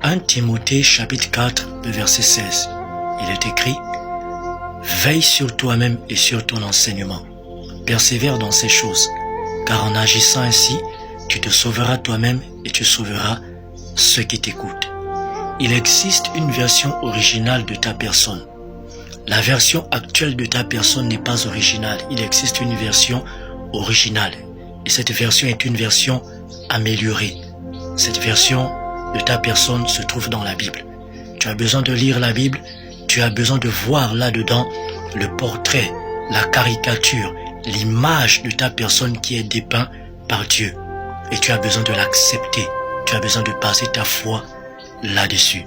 1 Timothée chapitre 4, verset 16. Il est écrit: Veille sur toi-même et sur ton enseignement. Persévère dans ces choses, car en agissant ainsi, tu te sauveras toi-même et tu sauveras ceux qui t'écoutent. Il existe une version originale de ta personne. La version actuelle de ta personne n'est pas originale. Il existe une version originale. Et cette version est une version améliorée. Cette version de ta personne se trouve dans la Bible. Tu as besoin de lire la Bible. Tu as besoin de voir là-dedans le portrait, la caricature, l'image de ta personne qui est dépeinte par Dieu. Et tu as besoin de l'accepter. Tu as besoin de baser ta foi là-dessus.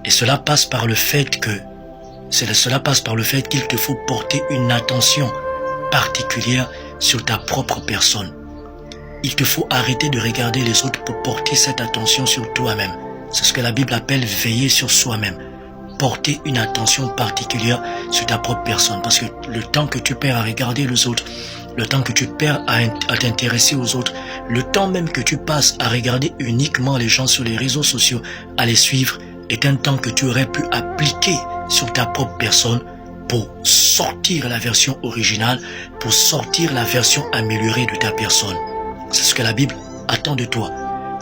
Et cela passe par le fait qu'il te faut porter une attention particulière sur ta propre personne. Il te faut arrêter de regarder les autres pour porter cette attention sur toi-même. C'est ce que la Bible appelle veiller sur soi-même. Porter une attention particulière sur ta propre personne. Parce que le temps que tu perds à regarder les autres, le temps que tu perds à t'intéresser aux autres, le temps même que tu passes à regarder uniquement les gens sur les réseaux sociaux, à les suivre, est un temps que tu aurais pu appliquer sur ta propre personne pour sortir la version originale, pour sortir la version améliorée de ta personne. C'est ce que la Bible attend de toi.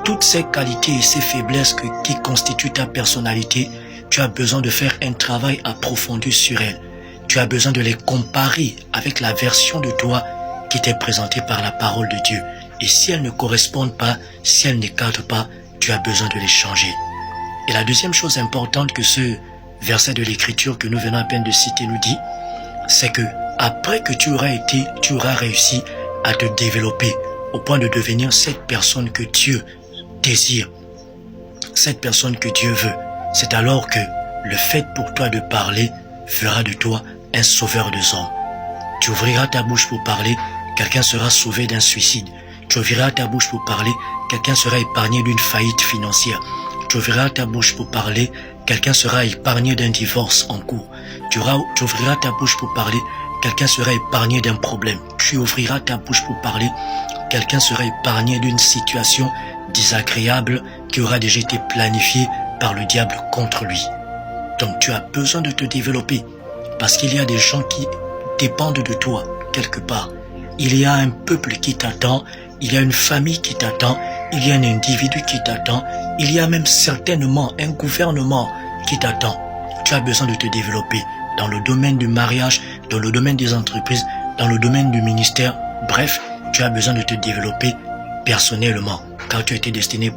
Toutes ces qualités et ces faiblesses qui constituent ta personnalité, tu as besoin de faire un travail approfondi sur elles. Tu as besoin de les comparer avec la version de toi qui t'est présentée par la parole de Dieu. Et si elles ne correspondent pas, si elles ne cadrent pas, tu as besoin de les changer. Et la deuxième chose importante que ce verset de l'écriture que nous venons à peine de citer nous dit, c'est que après que tu auras réussi à te développer au point de devenir cette personne que Dieu désire, cette personne que Dieu veut, c'est alors que le fait pour toi de parler fera de toi un sauveur des hommes. Tu ouvriras ta bouche pour parler, quelqu'un sera sauvé d'un suicide. Tu ouvriras ta bouche pour parler, quelqu'un sera épargné d'une faillite financière. Tu ouvriras ta bouche pour parler, quelqu'un sera épargné d'un divorce en cours. Tu ouvriras ta bouche pour parler, quelqu'un sera épargné d'un problème. Tu ouvriras ta bouche pour parler, quelqu'un sera épargné d'une situation désagréable qui aura déjà été planifiée par le diable contre lui. Donc tu as besoin de te développer parce qu'il y a des gens qui dépendent de toi quelque part. Il y a un peuple qui t'attend, il y a une famille qui t'attend, il y a un individu qui t'attend, il y a même certainement un gouvernement qui t'attend. Tu as besoin de te développer dans le domaine du mariage, dans le domaine des entreprises, dans le domaine du ministère. Bref, tu as besoin de te développer personnellement car tu as été destiné